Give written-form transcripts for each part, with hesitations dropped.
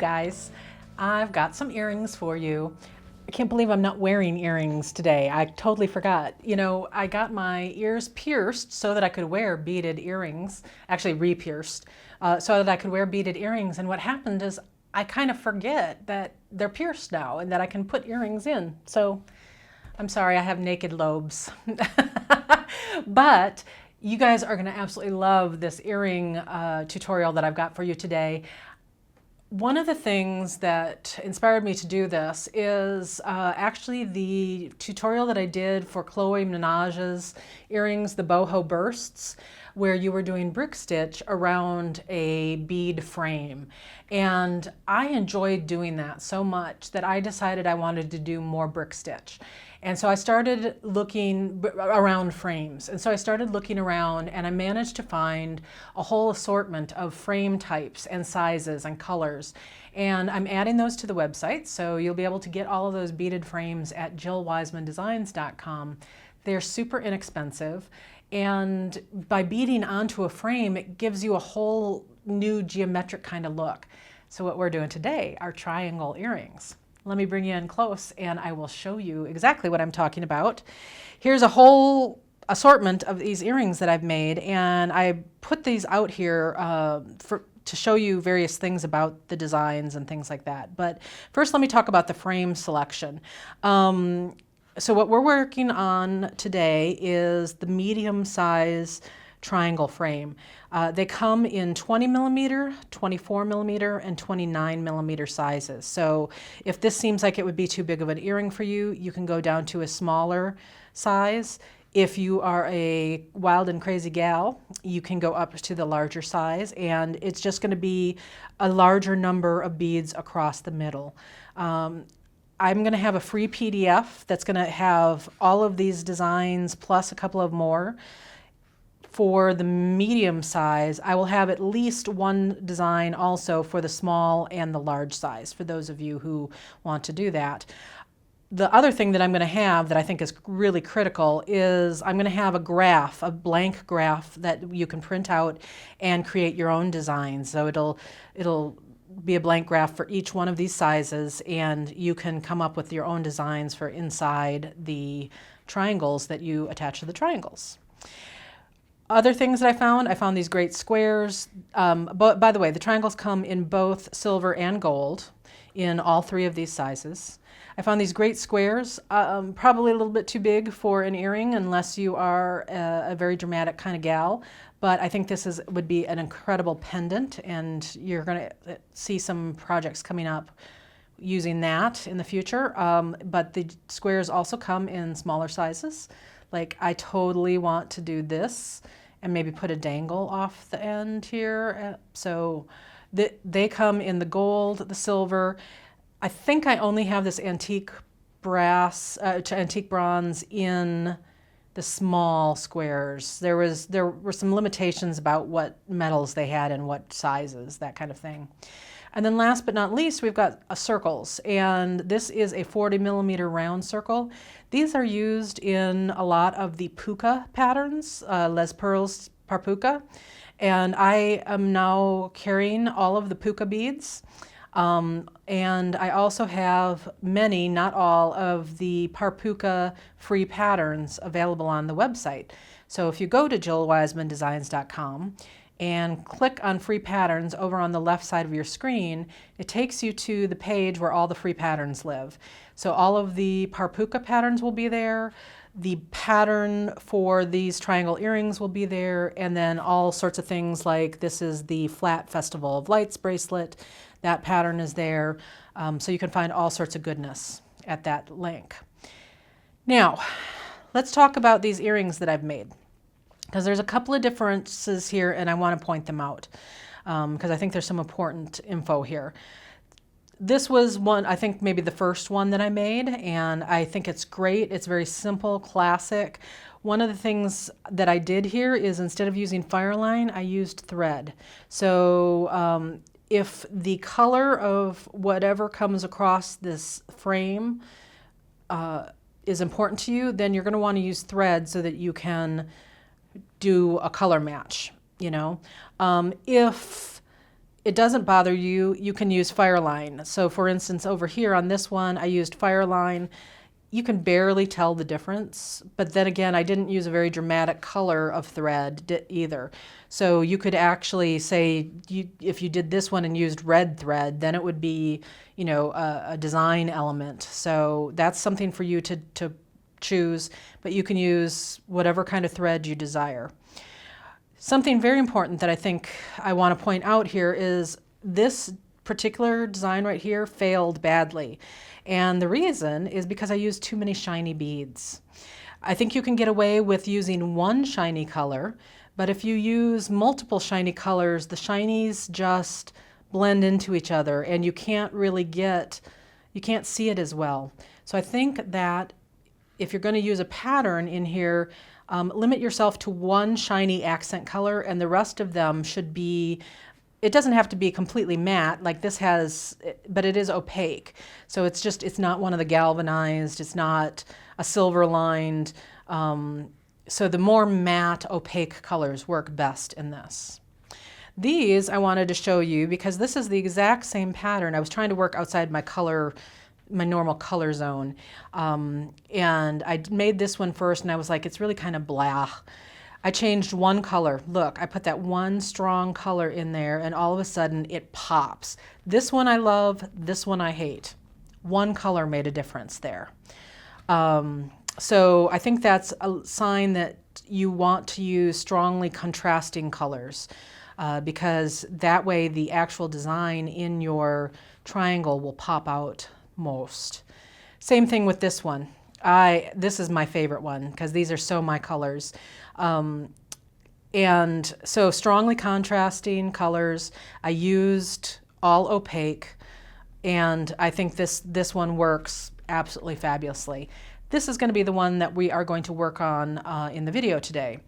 guys, I've got some earrings for you. I can't believe I'm not wearing earrings today. I totally forgot. You know, I got my ears pierced so that I could wear beaded earrings, actually re-pierced, so that I could wear beaded earrings. And what happened is I kind of forget that they're pierced now and that I can put earrings in. So I'm sorry, I have naked lobes. But you guys are going to absolutely love this earring tutorial that I've got for you today. One of the things that inspired me to do this is actually the tutorial that I did for Chloe Menage's earrings, the boho bursts, where you were doing brick stitch around a bead frame. And I enjoyed doing that so much that I decided I wanted to do more brick stitch. And so I started looking around frames. And so I started looking around and I managed to find a whole assortment of frame types and sizes and colors. And I'm adding those to the website. So you'll be able to get all of those beaded frames at jillwisemandesigns.com. They're super inexpensive. And by beading onto a frame, it gives you a whole new geometric kind of look. So what we're doing today are triangle earrings. Let me bring you in close and I will show you exactly what I'm talking about. Here's a whole assortment of these earrings that I've made, and I put these out here to show you various things about the designs and things like that. But first let me talk about the frame selection. So what we're working on today is the medium size triangle frame. They come in 20 millimeter, 24 millimeter, and 29 millimeter sizes. So if this seems like it would be too big of an earring for you, you can go down to a smaller size. If you are a wild and crazy gal, you can go up to the larger size, and it's just going to be a larger number of beads across the middle. I'm going to have a free PDF that's going to have all of these designs plus a couple of more. For the medium size, I will have at least one design also for the small and the large size, for those of you who want to do that. The other thing that I'm going to have that I think is really critical is I'm going to have a graph, a blank graph that you can print out and create your own designs. So it'll be a blank graph for each one of these sizes, and you can come up with your own designs for inside the triangles that you attach to the triangles. Other things that I found these great squares. But by the way, the triangles come in both silver and gold in all three of these sizes. I found these great squares, probably a little bit too big for an earring unless you are a very dramatic kind of gal. But I think this would be an incredible pendant, and you're going to see some projects coming up using that in the future. But the squares also come in smaller sizes. Like I totally want to do this and maybe put a dangle off the end here. So they come in the gold, the silver. I think I only have this antique brass to antique bronze in the small squares. There were some limitations about what metals they had and what sizes, that kind of thing. And then last but not least, we've got circles, and this is a 40 millimeter round circle. These are used in a lot of the puka patterns, Les Pearls par puka, and I am now carrying all of the puka beads. And I also have many, not all, of the par puka free patterns available on the website. So if you go to jillwisemandesigns.com and click on free patterns over on the left side of your screen, it takes you to the page where all the free patterns live. So all of the par puka patterns will be there, the pattern for these triangle earrings will be there, and then all sorts of things like this is the flat Festival of Lights bracelet. That pattern is there. So you can find all sorts of goodness at that link. Now, let's talk about these earrings that I've made, because there's a couple of differences here and I want to point them out because I think there's some important info here. This was one, I think maybe the first one that I made, and I think it's great. It's very simple, classic. One of the things that I did here is instead of using fireline, I used thread. So if the color of whatever comes across this frame is important to you, then you're going to want to use thread so that you can do a color match, you know. If it doesn't bother you, you can use Fireline. So for instance, over here on this one, I used Fireline. You can barely tell the difference, but then again, I didn't use a very dramatic color of thread either. So you could actually say, if you did this one and used red thread, then it would be, you know, a design element. So that's something for you to choose, but you can use whatever kind of thread you desire. Something very important that I think I want to point out here is this particular design right here failed badly. And the reason is because I used too many shiny beads. I think you can get away with using one shiny color, but if you use multiple shiny colors, the shinies just blend into each other and you can't really you can't see it as well. So I think that if you're going to use a pattern in here, limit yourself to one shiny accent color, and the rest of them should be, it doesn't have to be completely matte like this has, but it is opaque. So it's not one of the galvanized, it's not a silver lined. So the more matte, opaque colors work best in this. These I wanted to show you because this is the exact same pattern. I was trying to work outside my normal color zone. And I made this one first and I was like, it's really kind of blah. I changed one color. Look, I put that one strong color in there and all of a sudden it pops. This one I love, this one I hate. One color made a difference there. So I think that's a sign that you want to use strongly contrasting colors because that way the actual design in your triangle will pop out most. Same thing with this one. This is my favorite one because these are so my colors. And so strongly contrasting colors. I used all opaque and I think this one works absolutely fabulously. This is going to be the one that we are going to work on in the video today.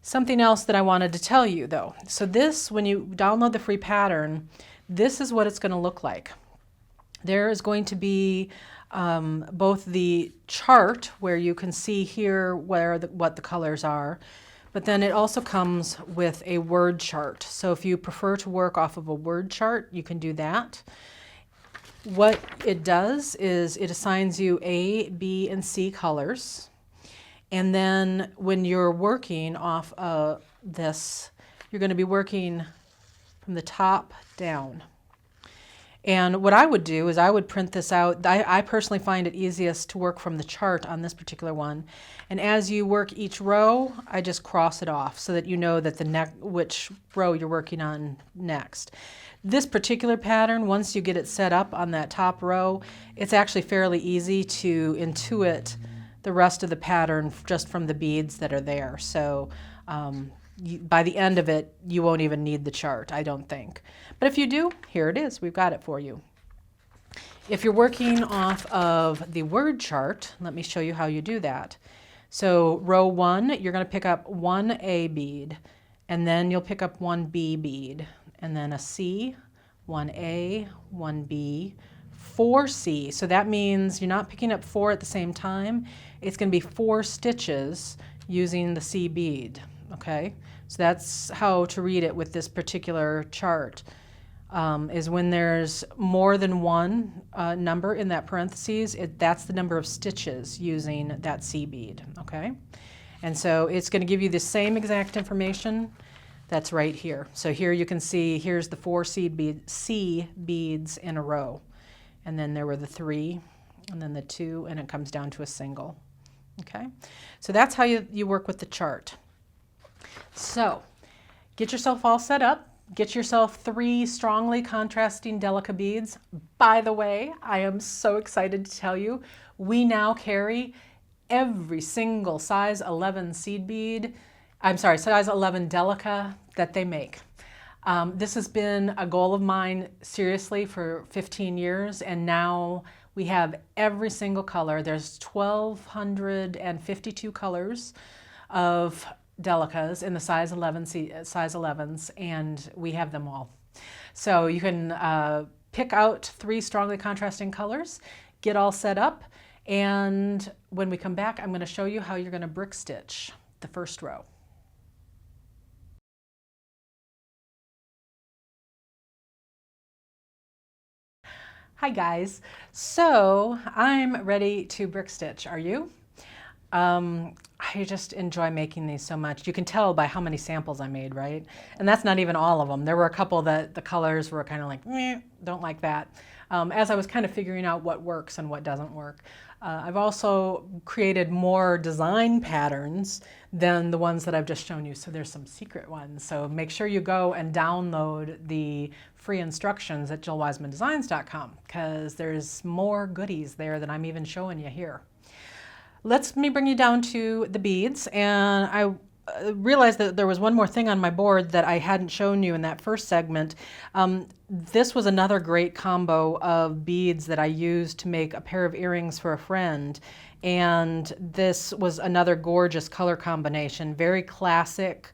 Something else that I wanted to tell you though. So this, when you download the free pattern, this is what it's going to look like. There is going to be both the chart where you can see here what the colors are, but then it also comes with a word chart. So if you prefer to work off of a word chart, you can do that. What it does is it assigns you A, B, and C colors. And then when you're working off of this, you're going to be working from the top down. And what I would do is I would print this out. I personally find it easiest to work from the chart on this particular one. And as you work each row, I just cross it off so that you know that which row you're working on next. This particular pattern, once you get it set up on that top row, it's actually fairly easy to intuit the rest of the pattern just from the beads that are there. So by the end of it, you won't even need the chart, I don't think. But if you do, here it is. We've got it for you. If you're working off of the word chart, let me show you how you do that. So row 1, you're going to pick up one A bead, and then you'll pick up one B bead, and then a C, one A, one B, 4 C. So that means you're not picking up 4 at the same time. It's going to be 4 stitches using the C bead. Okay, so that's how to read it with this particular chart, is when there's more than one number in that parentheses, that's the number of stitches using that C bead, okay? And so it's going to give you the same exact information that's right here. So here you can see, here's the 4 C beads in a row. And then there were the 3, and then the 2, and it comes down to a single, okay? So that's how you work with the chart. So get yourself all set up. Get yourself 3 strongly contrasting Delica beads. By the way, I am so excited to tell you, we now carry every single size 11 seed bead, size 11 Delica that they make. This has been a goal of mine, seriously, for 15 years, and now we have every single color. There's 1,252 colors of Delicas in the size 11s, and we have them all. So you can pick out 3 strongly contrasting colors, get all set up, and when we come back, I'm going to show you how you're going to brick stitch the first row. Hi guys. So I'm ready to brick stitch. Are you? I just enjoy making these so much. You can tell by how many samples I made, right? And that's not even all of them. There were a couple that the colors were kind of like, meh, don't like that. As I was kind of figuring out what works and what doesn't work. I've also created more design patterns than the ones that I've just shown you. So there's some secret ones. So make sure you go and download the free instructions at jillwisemandesigns.com because there's more goodies there than I'm even showing you here. Let me bring you down to the beads, and I realized that there was one more thing on my board that I hadn't shown you in that first segment. This was another great combo of beads that I used to make a pair of earrings for a friend, and this was another gorgeous color combination, very classic.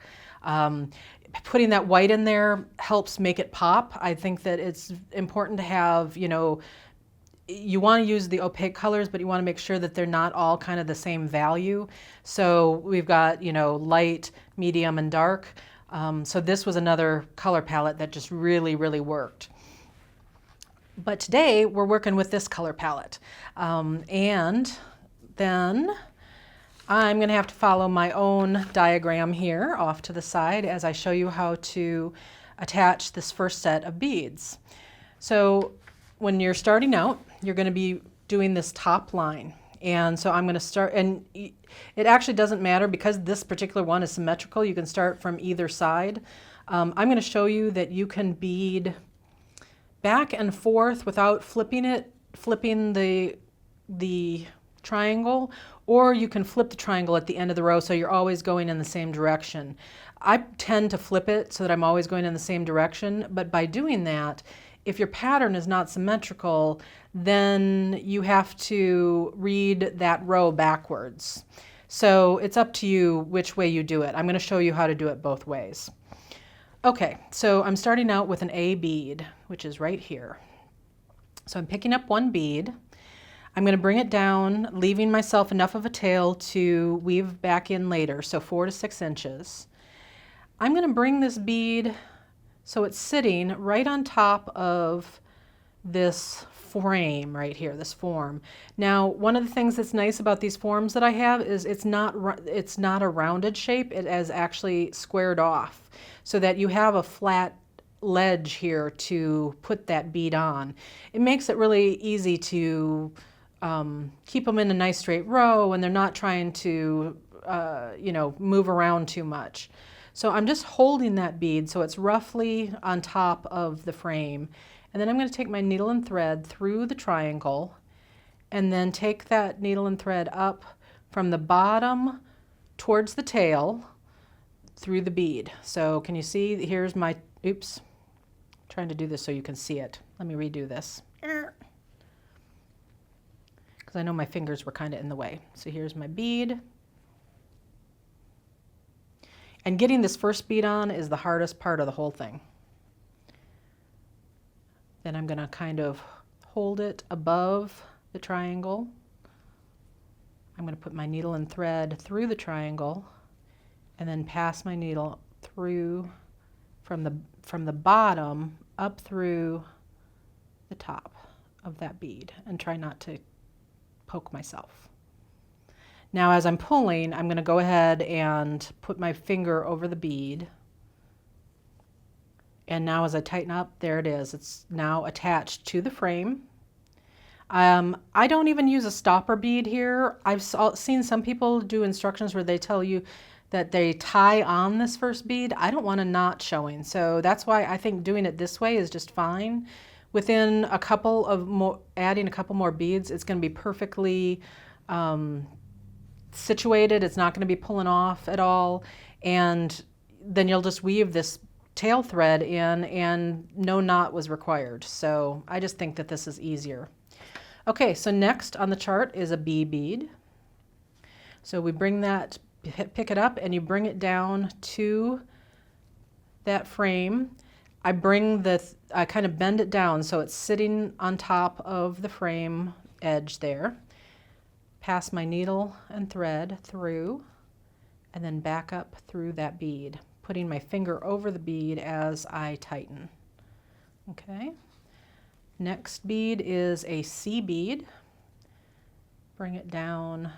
Putting that white in there helps make it pop. I think that it's important to have, you want to use the opaque colors, but you want to make sure that they're not all kind of the same value. So we've got, light, medium, and dark. So this was another color palette that just really, really worked. But today we're working with this color palette. And then I'm going to have to follow my own diagram here off to the side as I show you how to attach this first set of beads. So when you're starting out, you're going to be doing this top line. And so I'm going to start, and it actually doesn't matter because this particular one is symmetrical. You can start from either side. I'm going to show you that you can bead back and forth without flipping the triangle, or you can flip the triangle at the end of the row so you're always going in the same direction. I tend to flip it so that I'm always going in the same direction, but by doing that, if your pattern is not symmetrical, then you have to read that row backwards. So it's up to you which way you do it. I'm going to show you how to do it both ways. Okay, so I'm starting out with an A bead, which is right here. So I'm picking up one bead. I'm going to bring it down, leaving myself enough of a tail to weave back in later, so 4 to 6 inches. I'm going to bring this bead so it's sitting right on top of this frame right here, this form. Now, one of the things that's nice about these forms that I have is it's not a rounded shape. It is actually squared off so that you have a flat ledge here to put that bead on. It makes it really easy to keep them in a nice straight row, and they're not trying to move around too much. So I'm just holding that bead so it's roughly on top of the frame. And then I'm going to take my needle and thread through the triangle and then take that needle and thread up from the bottom towards the tail through the bead. So can you see? Here's my, oops, I'm trying to do this so you can see it. Let me redo this. Because I know my fingers were kind of in the way. So here's my bead. And getting this first bead on is the hardest part of the whole thing. Then I'm going to kind of hold it above the triangle. I'm going to put my needle and thread through the triangle and then pass my needle through from the bottom up through the top of that bead and try not to poke myself. Now as I'm pulling, I'm going to go ahead and put my finger over the bead. And now as I tighten up, there it is. It's now attached to the frame. I don't even use a stopper bead here. I've seen some people do instructions where they tell you that they tie on this first bead. I don't want a knot showing. So that's why I think doing it this way is just fine. Within adding a couple more beads, it's going to be perfectly situated. It's not going to be pulling off at all, and then you'll just weave this tail thread in and no knot was required. So I just think that this is easier. Okay, so next on the chart is a B bead. So we bring that, pick it up, and you bring it down to that frame. I kind of bend it down so it's sitting on top of the frame edge there. Pass my needle and thread through and then back up through that bead, putting my finger over the bead as I tighten. Okay. Next bead is a Seed Bead. Bring it down,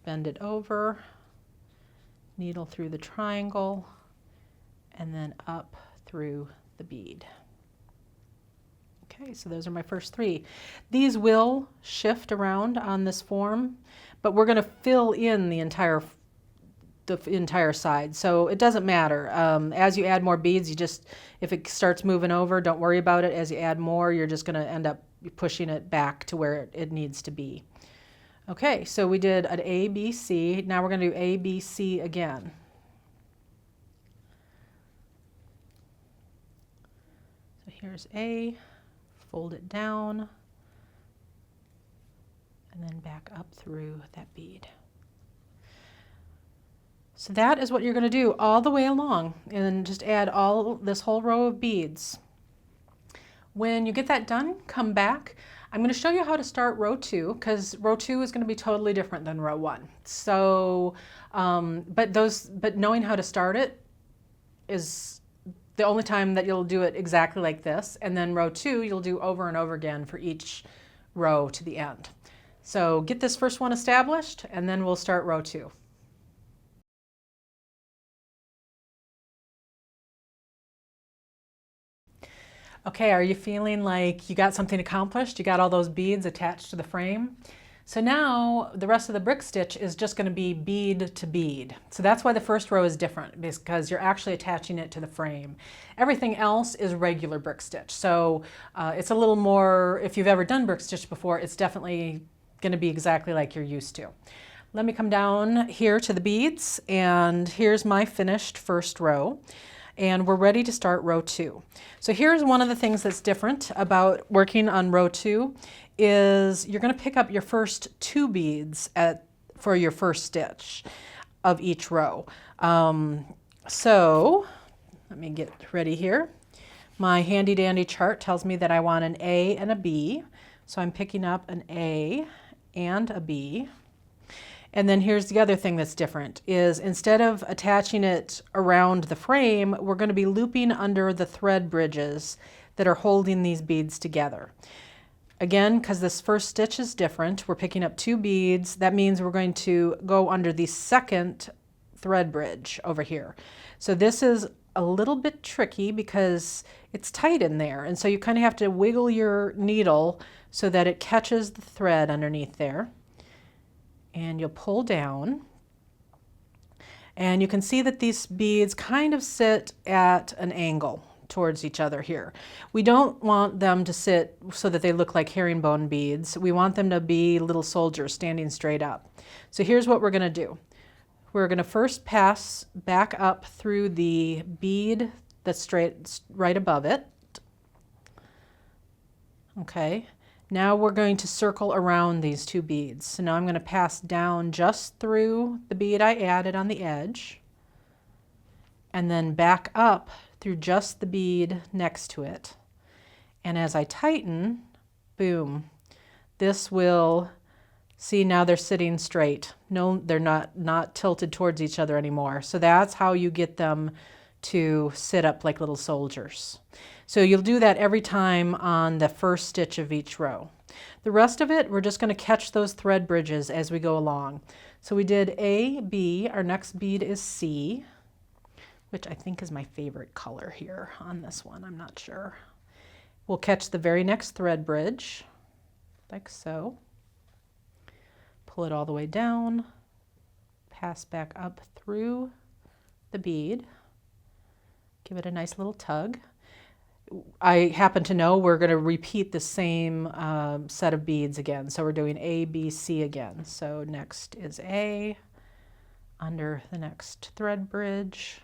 bend it over, needle through the triangle, and then up through the bead. Okay, so those are my first three. These will shift around on this form, but we're going to fill in the entire side, so it doesn't matter. As you add more beads, you just, if it starts moving over, don't worry about it. As you add more, you're just going to end up pushing it back to where it needs to be. Okay, so we did an A, B, C. Now we're going to do A, B, C again. So here's A, fold it down, and then back up through that bead. So that is what you're going to do all the way along, and just add this whole row of beads. When you get that done, come back. I'm going to show you how to start row 2, because row 2 is going to be totally different than row 1. So, but knowing how to start it is the only time that you'll do it exactly like this. And then row 2, you'll do over and over again for each row to the end. So get this first one established, and then we'll start row 2. Okay, are you feeling like you got something accomplished? You got all those beads attached to the frame? So now the rest of the brick stitch is just going to be bead to bead. So that's why the first row is different, because you're actually attaching it to the frame. Everything else is regular brick stitch. So it's a little more, if you've ever done brick stitch before, it's definitely going to be exactly like you're used to. Let me come down here to the beads, and here's my finished first row. And we're ready to start row 2. So here's one of the things that's different about working on row 2 is you're going to pick up your first 2 beads for your first stitch of each row. So let me get ready here. My handy dandy chart tells me that I want an A and a B. So I'm picking up an A and a B. And then here's the other thing that's different is instead of attaching it around the frame, we're going to be looping under the thread bridges that are holding these beads together. Again, because this first stitch is different, we're picking up 2 beads. That means we're going to go under the second thread bridge over here. So this is a little bit tricky because it's tight in there. And so you kind of have to wiggle your needle so that it catches the thread underneath there. And you'll pull down, and you can see that these beads kind of sit at an angle towards each other here. We don't want them to sit so that they look like herringbone beads. We want them to be little soldiers standing straight up. So here's what we're going to do. We're going to first pass back up through the bead that's right above it. Okay. Now we're going to circle around these 2 beads. So now I'm going to pass down just through the bead I added on the edge, and then back up through just the bead next to it. And as I tighten, boom, this will, see, now they're sitting straight. No, they're not tilted towards each other anymore. So that's how you get them to sit up like little soldiers. So you'll do that every time on the first stitch of each row. The rest of it, we're just going to catch those thread bridges as we go along. So we did A, B, our next bead is C, which I think is my favorite color here on this one, I'm not sure. We'll catch the very next thread bridge, like so. Pull it all the way down, pass back up through the bead, give it a nice little tug. I happen to know we're going to repeat the same set of beads again. So we're doing A, B, C again. So next is A, under the next thread bridge.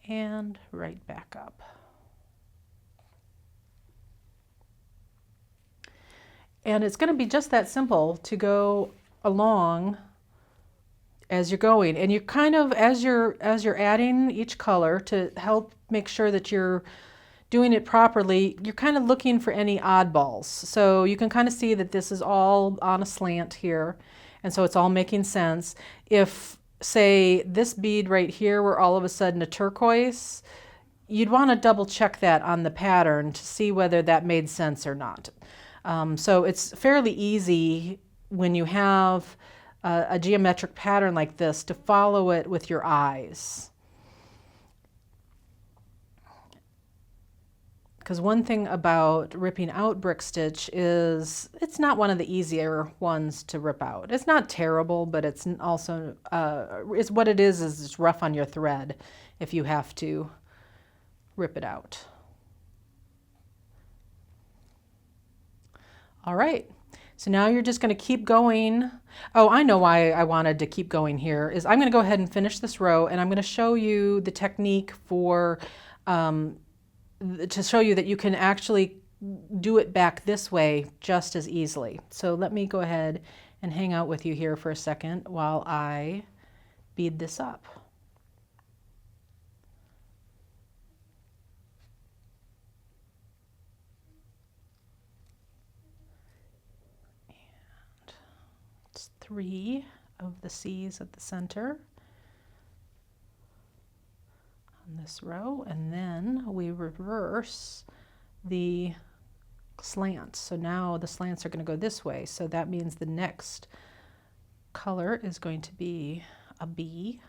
And right back up. And it's going to be just that simple to go along as you're going, and you kind of, as you're adding each color to help make sure that you're doing it properly, you're kind of looking for any oddballs. So you can kind of see that this is all on a slant here, and so it's all making sense. If say this bead right here were all of a sudden a turquoise, you'd want to double check that on the pattern to see whether that made sense or not. So it's fairly easy when you have a geometric pattern like this to follow it with your eyes. Because one thing about ripping out brick stitch is it's not one of the easier ones to rip out. It's not terrible, but it's also, it's what it is it's rough on your thread if you have to rip it out. All right, so now you're just going to keep going. Oh, I know why I wanted to keep going here is I'm going to go ahead and finish this row, and I'm going to show you the technique for to show you that you can actually do it back this way just as easily. So let me go ahead and hang out with you here for a second while I bead this up. And it's 3 of the C's at the center on this row, and then we reverse the slants. So now the slants are going to go this way, so that means the next color is going to be a B.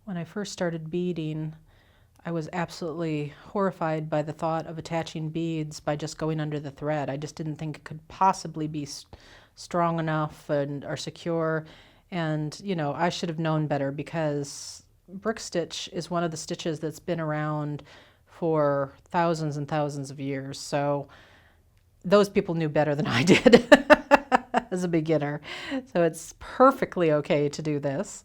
When I first started beading, I was absolutely horrified by the thought of attaching beads by just going under the thread. I just didn't think it could possibly be strong enough or secure. And, you know, I should have known better because brick stitch is one of the stitches that's been around for thousands and thousands of years. So those people knew better than I did as a beginner. So it's perfectly okay to do this.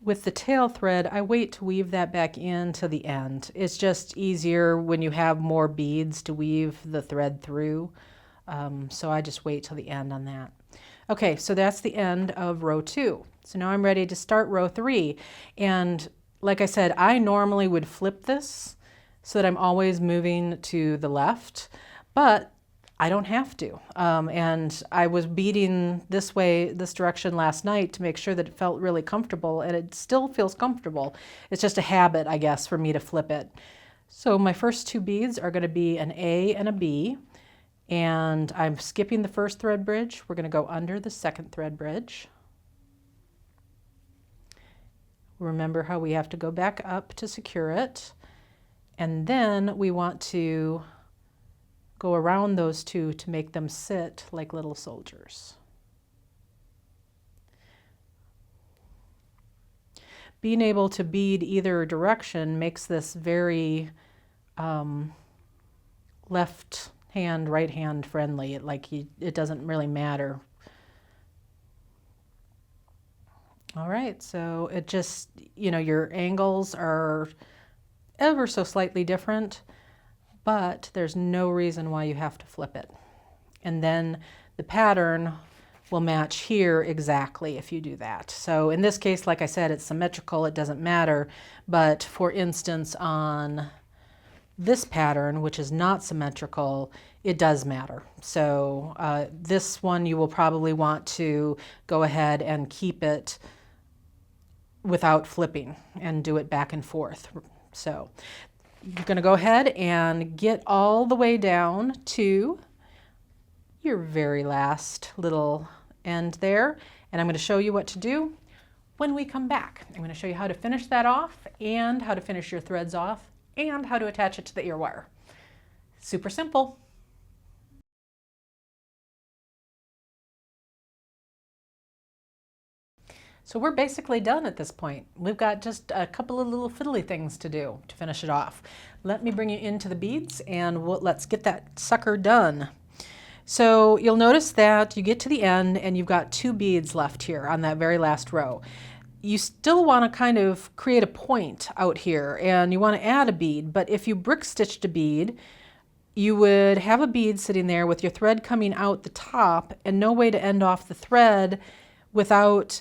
With the tail thread, I wait to weave that back in to the end. It's just easier when you have more beads to weave the thread through. So I just wait till the end on that. Okay, so that's the end of row 2. So now I'm ready to start row 3. And like I said, I normally would flip this so that I'm always moving to the left, but I don't have to. And I was beading this way, this direction last night to make sure that it felt really comfortable, and it still feels comfortable. It's just a habit, I guess, for me to flip it. So my first 2 beads are going to be an A and a B, and I'm skipping the first thread bridge. We're going to go under the second thread bridge. Remember how we have to go back up to secure it, and then we want to go around those 2 to make them sit like little soldiers. Being able to bead either direction makes this very left hand, right hand friendly. It doesn't really matter. All right, so it just, you know, your angles are ever so slightly different, but there's no reason why you have to flip it. And then the pattern will match here exactly if you do that. So in this case, like I said, it's symmetrical, it doesn't matter. But for instance, on this pattern, which is not symmetrical, it does matter. So this one you will probably want to go ahead and keep it without flipping and do it back and forth. So you're going to go ahead and get all the way down to your very last little end there, and I'm going to show you what to do when we come back. I'm going to show you how to finish that off and how to finish your threads off and how to attach it to the ear wire. Super simple. So we're basically done at this point. We've got just a couple of little fiddly things to do to finish it off. Let me bring you into the beads and let's get that sucker done. So you'll notice that you get to the end and you've got 2 beads left here on that very last row. You still want to kind of create a point out here and you want to add a bead, but if you brick stitched a bead, you would have a bead sitting there with your thread coming out the top and no way to end off the thread without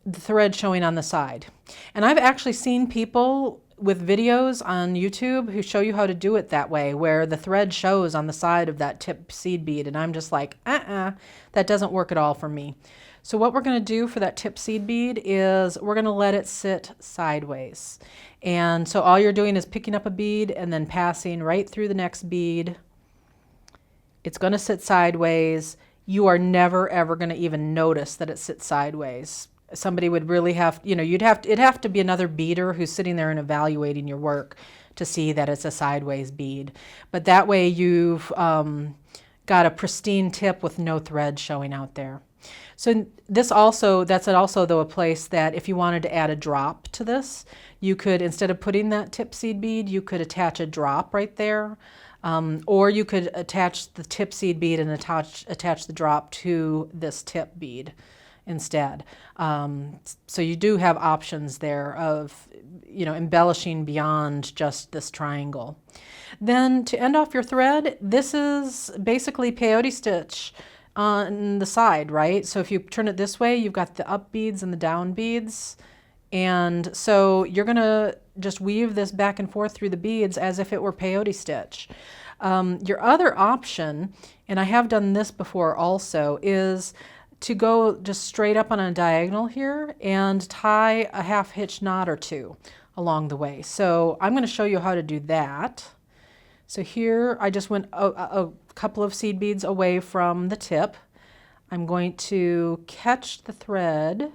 the thread showing on the side. And I've actually seen people with videos on YouTube who show you how to do it that way, where the thread shows on the side of that tip seed bead, and I'm just like, that doesn't work at all for me. So what we're going to do for that tip seed bead is we're going to let it sit sideways. And so all you're doing is picking up a bead and then passing right through the next bead. It's going to sit sideways. You are never ever going to even notice that it sits sideways. Somebody would really have, it'd have to be another beader who's sitting there and evaluating your work to see that it's a sideways bead. But that way you've got a pristine tip with no thread showing out there. So that's also though a place that if you wanted to add a drop to this, you could, instead of putting that tip seed bead, you could attach a drop right there. Or you could attach the tip seed bead and attach the drop to this tip bead instead. So you do have options there of, embellishing beyond just this triangle. Then to end off your thread, this is basically peyote stitch on the side, right? So if you turn it this way, you've got the up beads and the down beads. And so you're going to just weave this back and forth through the beads as if it were peyote stitch. Your other option, and I have done this before also, is to go just straight up on a diagonal here and tie a half hitch knot or two along the way. So I'm going to show you how to do that. So here I just went a couple of seed beads away from the tip. I'm going to catch the thread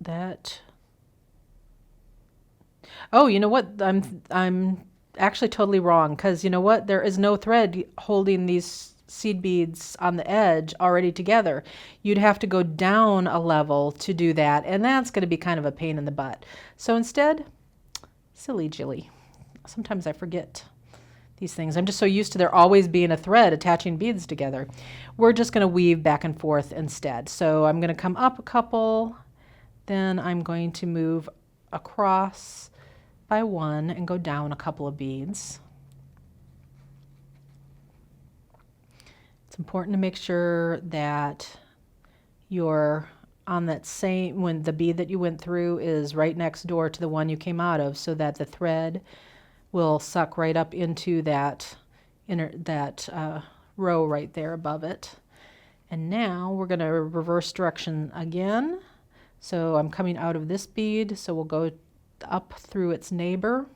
that, oh, you know what, I'm actually totally wrong, because you know what, there is no thread holding these seed beads on the edge already together. You'd have to go down a level to do that, and that's going to be kind of a pain in the butt. So instead, silly Jilly, sometimes I forget these things. I'm just so used to there always being a thread attaching beads together. We're just going to weave back and forth instead. So I'm going to come up a couple, then I'm going to move across by one and go down a couple of beads. It's important to make sure that you're on that same, when the bead that you went through is right next door to the one you came out of, so that the thread will suck right up into that row right there above it. And now we're going to reverse direction again. So I'm coming out of this bead, so we'll go up through its neighbor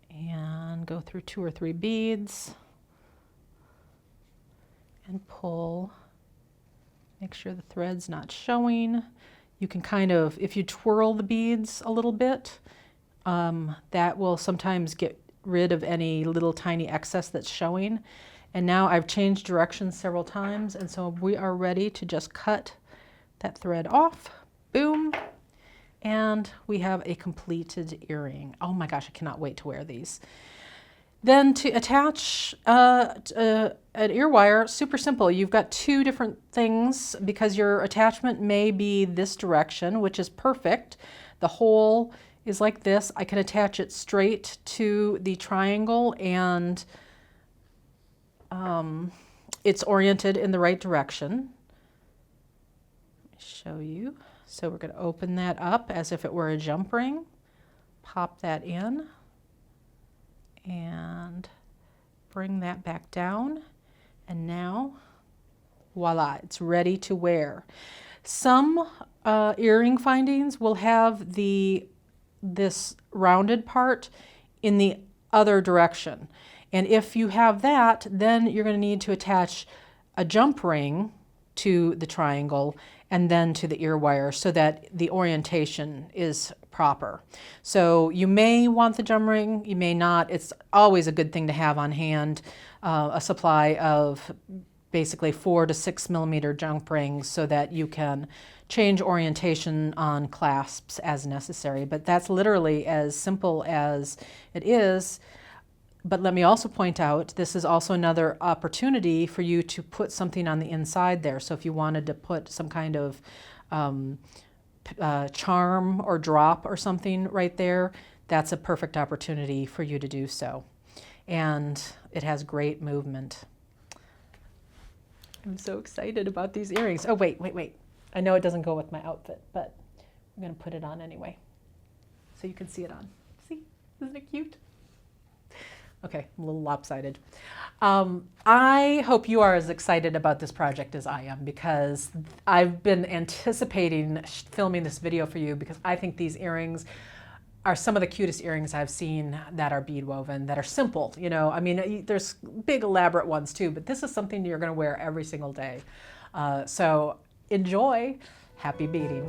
and go through 2 or 3 beads and pull. Make sure the thread's not showing. You can kind of, if you twirl the beads a little bit, that will sometimes get rid of any little tiny excess that's showing. And now I've changed directions several times, and so we are ready to just cut that thread off. Boom. And we have a completed earring. Oh my gosh, I cannot wait to wear these. Then to attach an ear wire, super simple. You've got 2 different things because your attachment may be this direction, which is perfect. The hole is like this. I can attach it straight to the triangle, and it's oriented in the right direction. Let me show you. So we're going to open that up as if it were a jump ring, pop that in, and bring that back down. And now, voila, it's ready to wear. Some earring findings will have this rounded part in the other direction. And if you have that, then you're going to need to attach a jump ring to the triangle and then to the ear wire so that the orientation is proper. So you may want the jump ring, you may not. It's always a good thing to have on hand a supply of basically 4 to 6 millimeter jump rings so that you can change orientation on clasps as necessary. But that's literally as simple as it is. But let me also point out, this is also another opportunity for you to put something on the inside there. So if you wanted to put some kind of charm or drop or something right there, that's a perfect opportunity for you to do so. And it has great movement. I'm so excited about these earrings. Oh, wait. I know it doesn't go with my outfit, but I'm going to put it on anyway so you can see it on. See? Isn't it cute? Okay, I'm a little lopsided. I hope you are as excited about this project as I am, because I've been anticipating filming this video for you, because I think these earrings are some of the cutest earrings I've seen that are bead woven, that are simple. You know, I mean, there's big elaborate ones too, but this is something you're going to wear every single day. So enjoy. Happy beading.